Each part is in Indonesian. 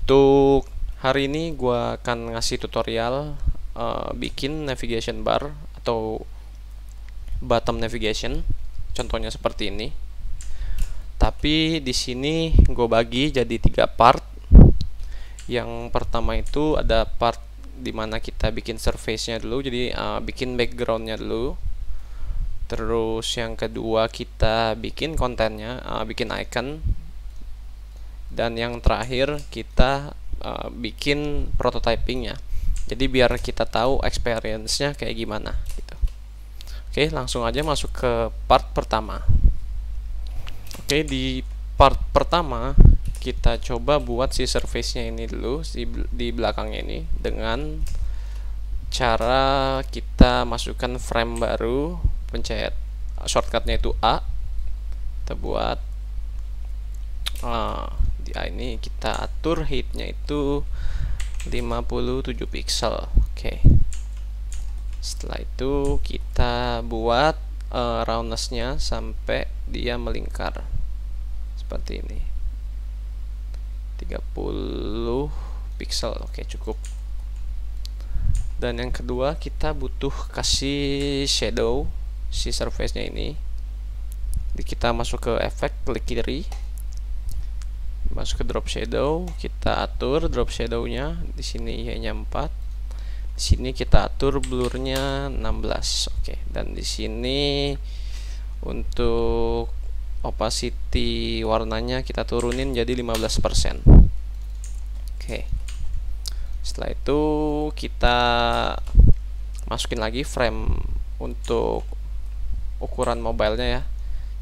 Untuk hari ini gua akan ngasih tutorial bikin navigation bar atau bottom navigation. Contohnya seperti ini. Tapi di sini gue bagi jadi 3 part. Yang pertama itu ada part dimana kita bikin surface-nya dulu, jadi bikin background-nya dulu. Terus yang kedua kita bikin kontennya, bikin icon. Dan yang terakhir kita bikin prototypingnya. Jadi biar kita tahu experience-nya kayak gimana gitu. Oke, langsung aja masuk ke part pertama. Oke, di part pertama kita coba buat si surface-nya ini dulu di belakangnya ini dengan cara kita masukkan frame baru, pencet shortcutnya itu A. Kita buat di A ini kita atur height-nya itu 57 pixel. Oke. Setelah itu kita buat roundness-nya sampai dia melingkar seperti ini, 30 pixel. Oke, cukup. Dan yang kedua kita butuh kasih shadow si surface-nya ini. Jadi kita masuk ke efek, klik kiri, masuk ke drop shadow, kita atur drop shadow-nya di sini Y-nya 4. Di sini kita atur blur-nya 16. Oke, dan di sini untuk opacity warnanya kita turunin jadi 15%. Oke. Setelah itu kita masukin lagi frame untuk ukuran mobilenya ya.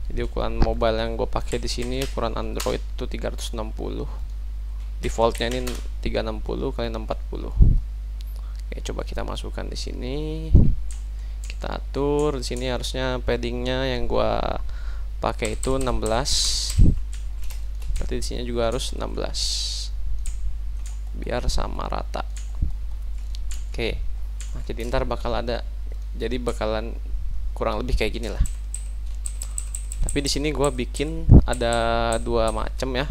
Jadi ukuran mobile yang gue pakai di sini ukuran Android itu 360. Defaultnya ini 360 kali 640. Oke, coba kita masukkan di sini. Kita atur di sini, harusnya paddingnya yang gue pakai itu 16. Berarti di sini juga harus 16. Biar sama rata. Oke. Nah, jadi ntar bakal ada, jadi bakalan kurang lebih kayak gini lah. Tapi di sini gue bikin ada dua macam ya.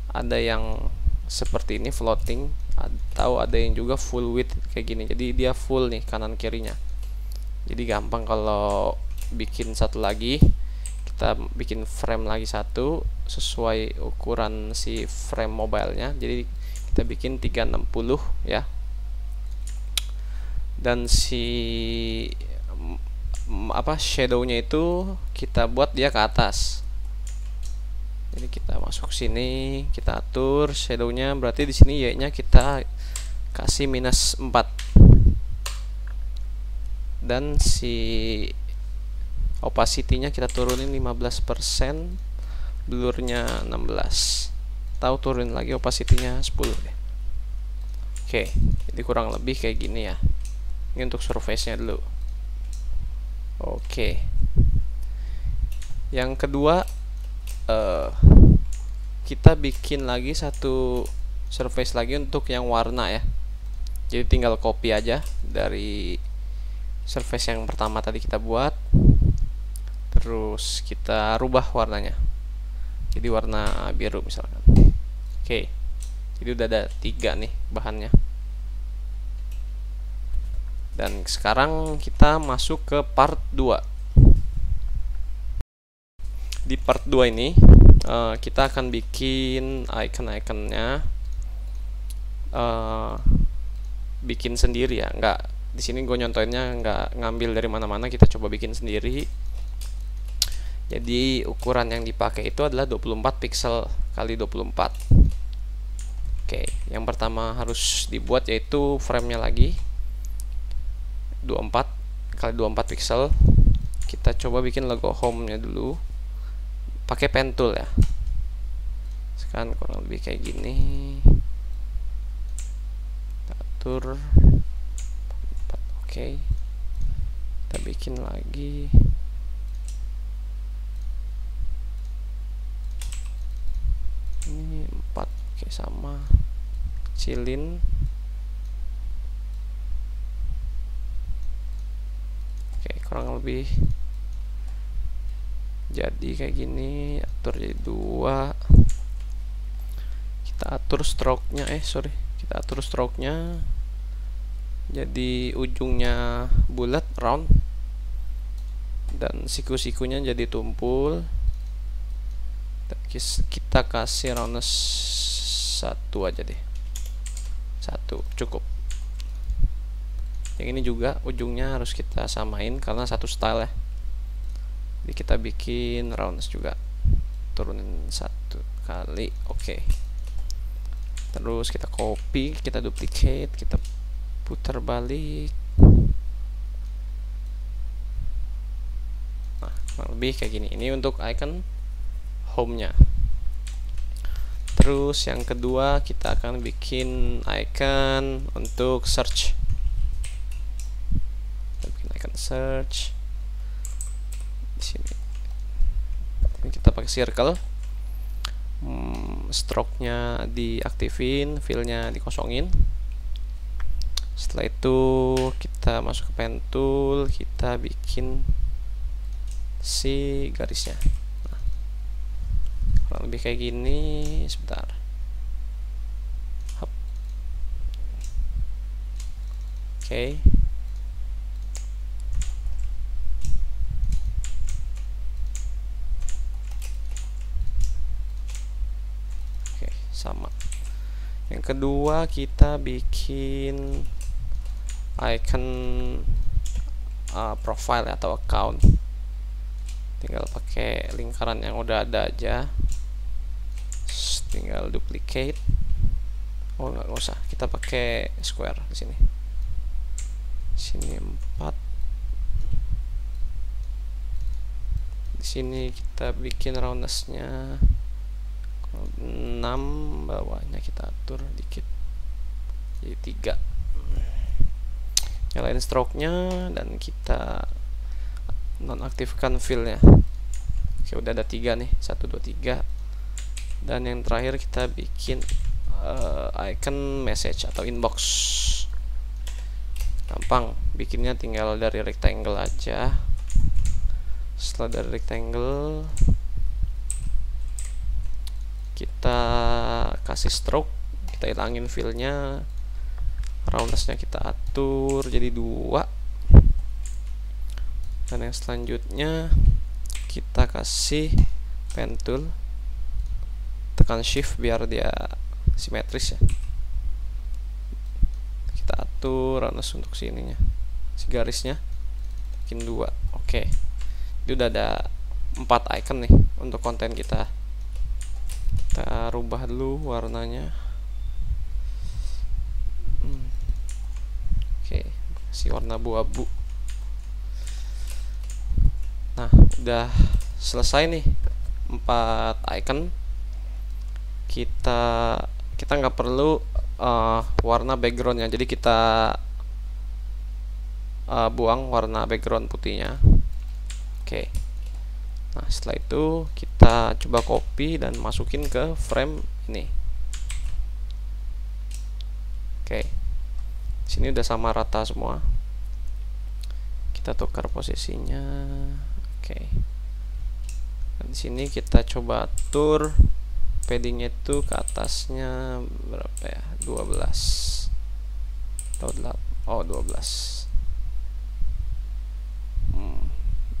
Ada yang seperti ini floating, atau ada yang juga full width kayak gini. Jadi dia full nih kanan kirinya. Jadi gampang kalau bikin satu lagi, kita bikin frame lagi satu sesuai ukuran si frame mobilenya. Jadi kita bikin 360 ya. Dan si shadownya itu kita buat dia ke atas. Jadi kita masuk sini, kita atur shadownya, berarti di sini Y-nya kita kasih -4. Dan si opacity-nya kita turunin 15%, blur-nya 16. Tahu turunin lagi opacity-nya 10 deh. Oke, jadi kurang lebih kayak gini ya. Ini untuk surface-nya dulu. Oke. Yang kedua, kita bikin lagi satu surface lagi untuk yang warna ya. Jadi tinggal copy aja dari surface yang pertama tadi kita buat, terus kita rubah warnanya jadi warna biru misalkan. Oke, jadi udah ada 3 nih bahannya. Dan sekarang kita masuk ke part 2. Di part 2 ini kita akan bikin icon-iconnya bikin sendiri ya. Enggak, di sini gue nyontoinnya nggak ngambil dari mana-mana, kita coba bikin sendiri. Jadi ukuran yang dipakai itu adalah 24 pixel kali 24. Oke, yang pertama harus dibuat yaitu frame-nya lagi 24 kali 24 pixel. Kita coba bikin logo home-nya dulu pakai pen tool ya. Sekarang kurang lebih kayak gini. Kita atur 4. Oke. Kita bikin lagi. Ini 4. Oke, sama. Kecilin. Oke, kurang lebih jadi kayak gini. Atur jadi 2. kita atur stroke-nya kita atur stroke-nya jadi ujungnya bulat round dan siku-sikunya jadi tumpul. Kita kasih roundness 1 aja deh, 1 cukup. Yang ini juga ujungnya harus kita samain karena satu style ya, jadi kita bikin roundness juga, turunin 1 kali. Oke. Terus kita copy, kita duplicate, kita putar balik. Nah, kurang lebih kayak gini. Ini untuk icon home-nya. Terus yang kedua kita akan bikin icon untuk search. Kita bikin icon search di sini. Ini kita pakai circle. Stroke-nya diaktifin, fill-nya dikosongin. Setelah itu kita masuk ke pen tool, kita bikin si garisnya. Nah, kurang lebih kayak gini. Sebentar. Hup. Oke. Sama. Yang kedua kita bikin icon profile atau account. Tinggal pakai lingkaran yang udah ada aja. Tinggal duplicate. Oh, nggak usah. Kita pakai square di sini. Sini 4. Di sini kita bikin roundness-nya 6, bawahnya kita atur dikit jadi 3. Nyalain stroke-nya dan kita nonaktifkan fill-nya. Oke, udah ada 3 nih, 1 2 3. Dan yang terakhir kita bikin icon message atau inbox. Gampang bikinnya, tinggal dari rectangle aja. Setelah dari rectangle kita kasih stroke, kita hilangin fill-nya, roundness-nya kita atur jadi 2. Dan yang selanjutnya kita kasih pen tool, tekan shift biar dia simetris ya. Kita atur roundness untuk sininya, si garisnya bikin 2. Oke. Ini udah ada 4 icon nih untuk konten kita. Kita rubah dulu warnanya. Oke, kasih warna abu-abu. Nah, udah selesai nih 4 icon. Kita nggak perlu warna backgroundnya, jadi kita buang warna background putihnya. Oke. Nah, setelah itu kita coba copy dan masukin ke frame ini. Oke. Sini udah sama rata semua. Kita tukar posisinya. Oke. Dan sini kita coba atur paddingnya itu ke atasnya berapa ya? 12 atau 8. Oh, 12.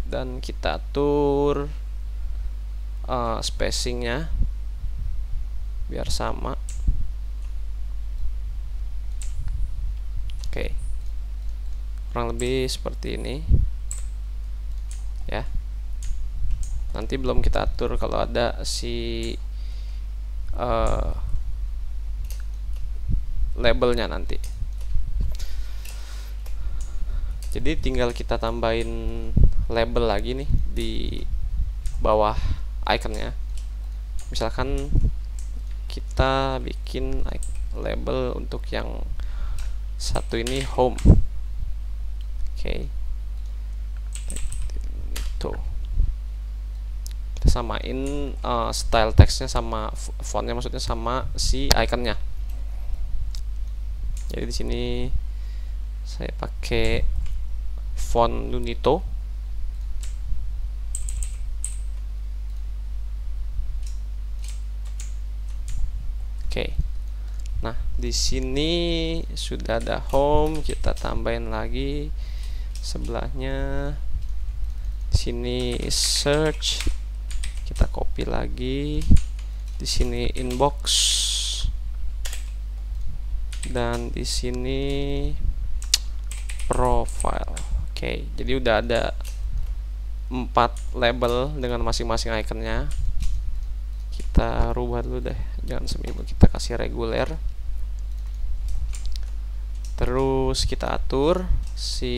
Dan kita atur spacingnya biar sama. Oke, kurang lebih seperti ini ya. Nanti belum kita atur kalau ada si labelnya nanti. Jadi tinggal kita tambahin label lagi nih di bawah iconnya. Misalkan kita bikin label untuk yang satu ini home. Oke. Tuh. Kita samain style teksnya sama fontnya, maksudnya sama si iconnya. Jadi di sini saya pakai font Lunito. Oke. Di sini sudah ada home, kita tambahin lagi sebelahnya. Di sini search, kita copy lagi. Di sini inbox, dan di sini profile. Oke, jadi udah ada 4 label dengan masing-masing ikonnya. Kita rubah dulu deh, jangan seminggu, kita kasih reguler. Terus kita atur si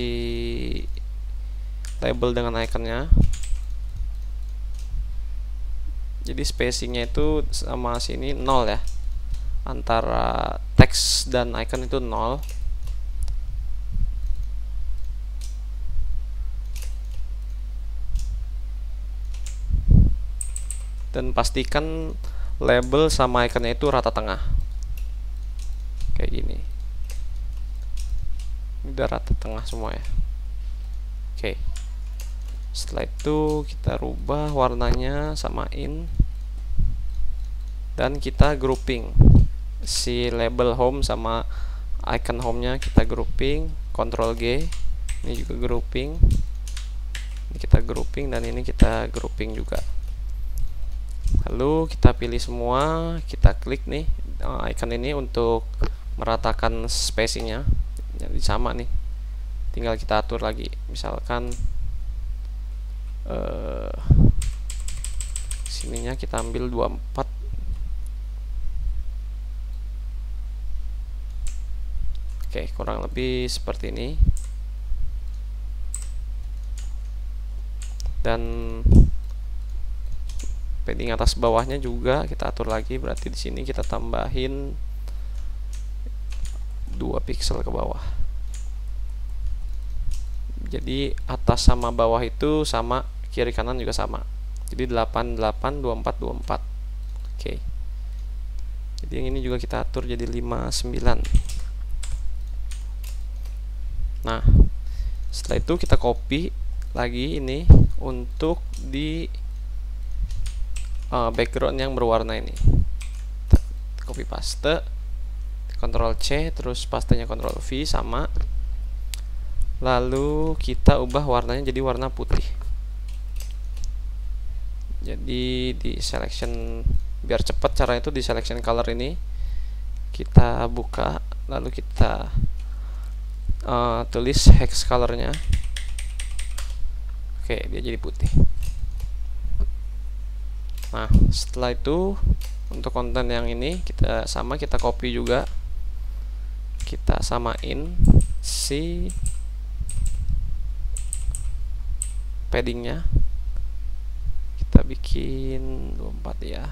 label dengan ikonnya. Jadi spacingnya itu sama sini 0 ya, antara teks dan icon itu 0. Dan pastikan label sama ikonnya itu rata tengah kayak gini. Udah rata tengah semua ya. Oke, setelah itu kita rubah warnanya, samain, dan kita grouping si label home sama icon home-nya. Kita grouping, Ctrl G. Ini juga grouping, ini kita grouping, dan ini kita grouping juga. Lalu kita pilih semua, kita klik nih icon ini untuk meratakan spacingnya. Jadi sama nih, tinggal kita atur lagi. Misalkan sininya kita ambil 24. Oke, kurang lebih seperti ini. Dan padding atas bawahnya juga kita atur lagi, berarti di sini kita tambahin 2 pixel ke bawah. Jadi atas sama bawah itu sama, kiri kanan juga sama. Jadi 88, 24, 24. Oke. Jadi yang ini juga kita atur jadi 59. Nah, setelah itu kita copy lagi ini untuk di background yang berwarna ini. Kita copy paste, Ctrl C, terus pastenya Ctrl V sama. Lalu kita ubah warnanya jadi warna putih. Jadi di selection, biar cepat caranya itu di selection color ini kita buka, lalu kita tulis hex colornya. Oke, dia jadi putih. Nah, setelah itu untuk konten yang ini kita sama, kita copy juga, kita samain si paddingnya, kita bikin 24 ya.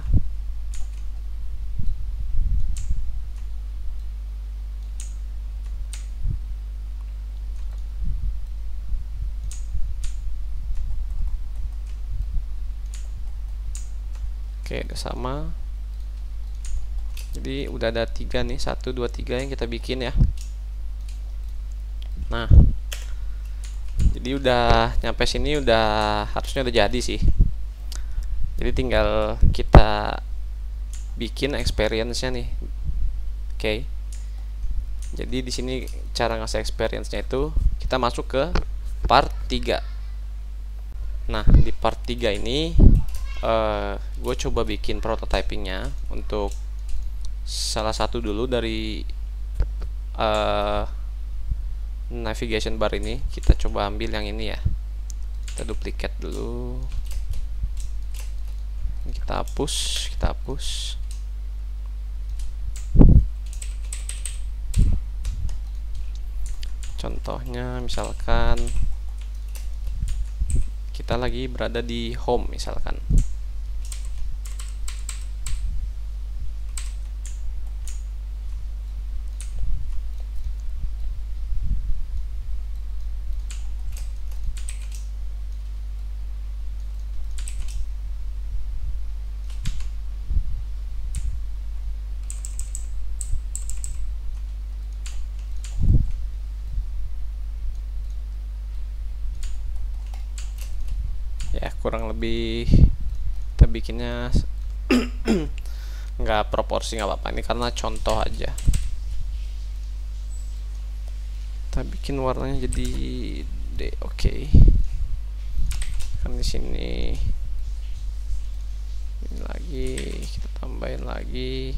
Oke, udah sama. Jadi udah ada 3 nih, 1, 2, 3 yang kita bikin ya. Nah, jadi udah nyampe sini, udah harusnya udah jadi sih. Jadi tinggal kita bikin experience-nya nih. Oke. Jadi di sini cara ngasih experience-nya itu kita masuk ke part 3. Nah, di part 3 ini gue coba bikin prototypingnya untuk salah satu dulu dari navigation bar ini. Kita coba ambil yang ini ya, kita duplicate dulu, kita hapus, contohnya misalkan kita lagi berada di home misalkan. Ya, kurang lebih kita bikinnya nggak proporsi, nggak apa-apa, ini karena contoh aja. Kita bikin warnanya jadi oke. Kan di sini ini lagi kita tambahin lagi.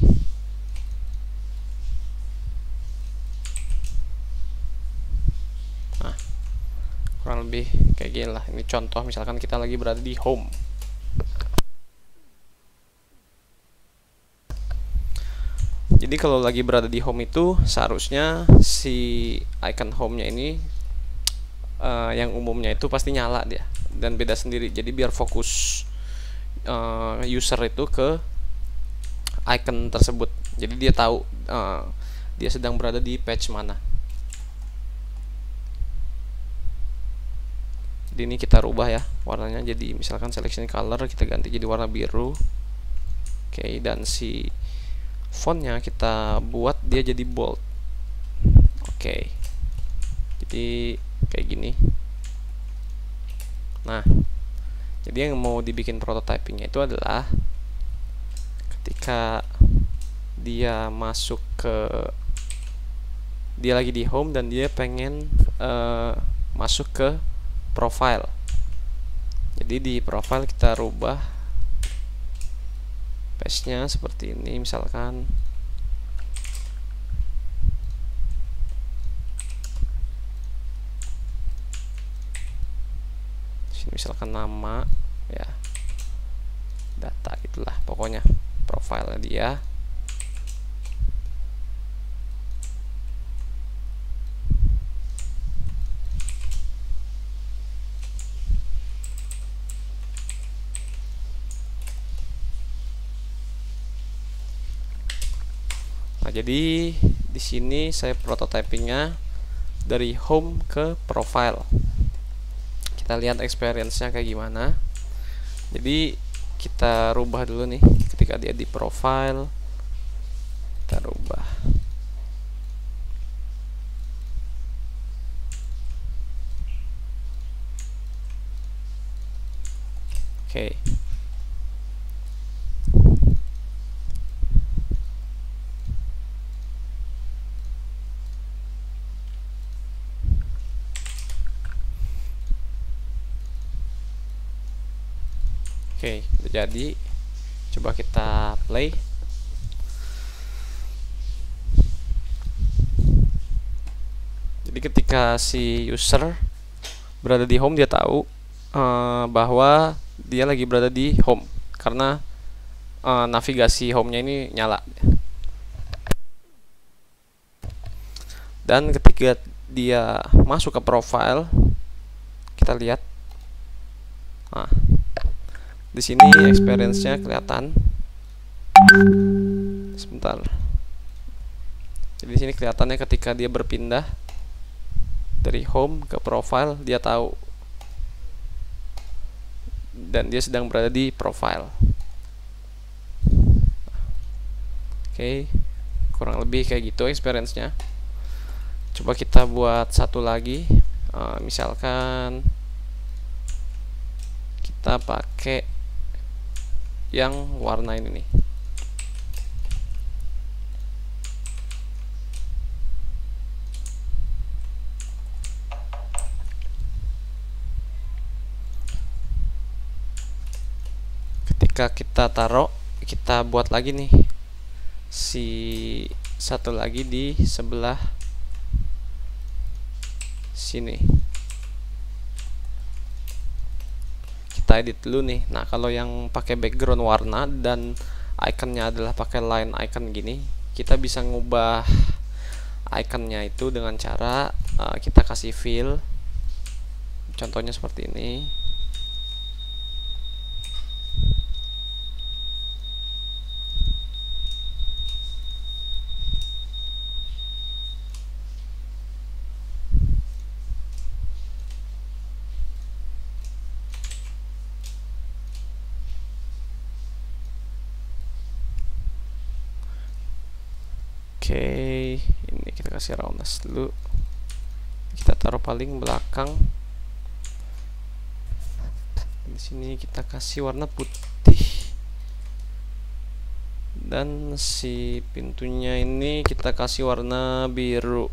Nah, kurang lebih kayak gini lah. Ini contoh misalkan kita lagi berada di home. Jadi kalau lagi berada di home itu seharusnya si icon home-nya ini yang umumnya itu pasti nyala dia dan beda sendiri. Jadi biar fokus user itu ke icon tersebut. Jadi dia tahu dia sedang berada di page mana. Jadi ini kita rubah ya warnanya. Jadi misalkan selection color kita ganti jadi warna biru. Oke, dan si fontnya kita buat dia jadi bold. Oke, jadi kayak gini. Nah, jadi yang mau dibikin prototypingnya itu adalah ketika dia masuk ke, dia lagi di home dan dia pengen masuk ke profile. Jadi di profile kita rubah page-nya seperti ini misalkan. Sini misalkan nama ya, data itulah pokoknya profile dia. Nah, jadi di sini saya prototypingnya dari home ke profile. Kita lihat experience-nya kayak gimana. Jadi kita rubah dulu nih ketika dia di profile. Kita rubah. Oke. Oke, udah jadi. Coba kita play. Jadi ketika si user berada di home, dia tahu bahwa dia lagi berada di home karena navigasi home-nya ini nyala. Dan ketika dia masuk ke profile, kita lihat. Nah, di sini experience-nya kelihatan. Sebentar. Jadi di sini kelihatannya ketika dia berpindah dari home ke profile, dia tahu dan dia sedang berada di profile. Oke, kurang lebih kayak gitu experience-nya. Coba kita buat satu lagi. Misalkan kita pakai yang warna ini nih. Ketika kita taruh, kita buat lagi nih si satu lagi di sebelah sini. Kita edit dulu nih. Nah, kalau yang pakai background warna dan iconnya adalah pakai line icon gini, kita bisa ngubah iconnya itu dengan cara kita kasih fill. Contohnya seperti ini. Oke, ini kita kasih roundness dulu. Kita taruh paling belakang. Di sini kita kasih warna putih. Dan si pintunya ini kita kasih warna biru.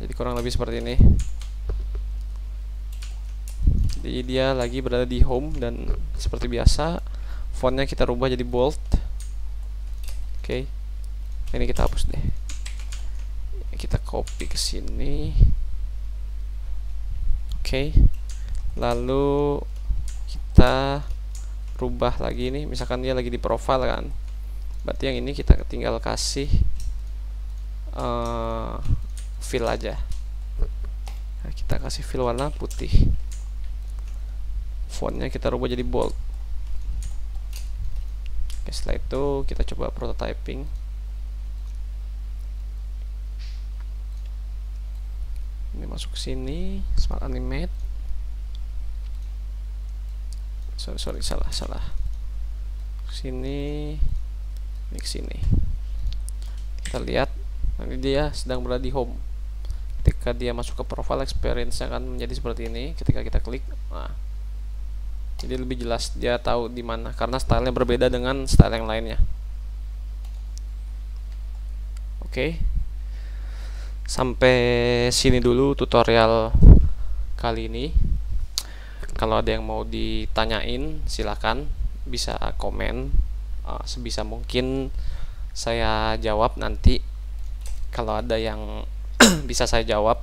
jadi kurang lebih seperti ini. Jadi dia lagi berada di home, dan seperti biasa fontnya kita rubah jadi bold. Oke. Ini kita hapus deh. Kita copy ke sini. Oke. Lalu kita rubah lagi nih, misalkan dia lagi di profile kan. Berarti yang ini kita tinggal kasih fill aja. Nah, kita kasih fill warna putih. Fontnya kita rubah jadi bold. Oke, setelah itu kita coba prototyping. Ini masuk ke sini, smart animate. Sorry, salah. Sini, ini ke sini. Kita lihat, nanti dia sedang berada di home. Ketika dia masuk ke profile, experience-nya akan menjadi seperti ini. Ketika kita klik, nah, jadi lebih jelas dia tahu di mana, karena stylenya berbeda dengan style yang lainnya. Oke. Sampai sini dulu tutorial kali ini. Kalau ada yang mau ditanyain, silakan bisa komen. Sebisa mungkin saya jawab nanti kalau ada yang bisa saya jawab.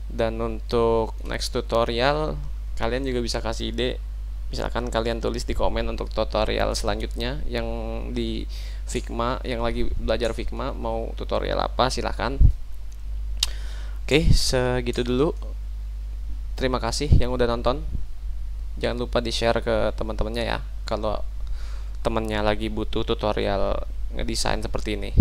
Dan untuk next tutorial, kalian juga bisa kasih ide. Misalkan kalian tulis di komen untuk tutorial selanjutnya yang di Figma, yang lagi belajar Figma mau tutorial apa, silahkan. Oke, segitu dulu. Terima kasih yang udah nonton. Jangan lupa di share ke teman-temannya ya, kalau temennya lagi butuh tutorial ngedesain seperti ini.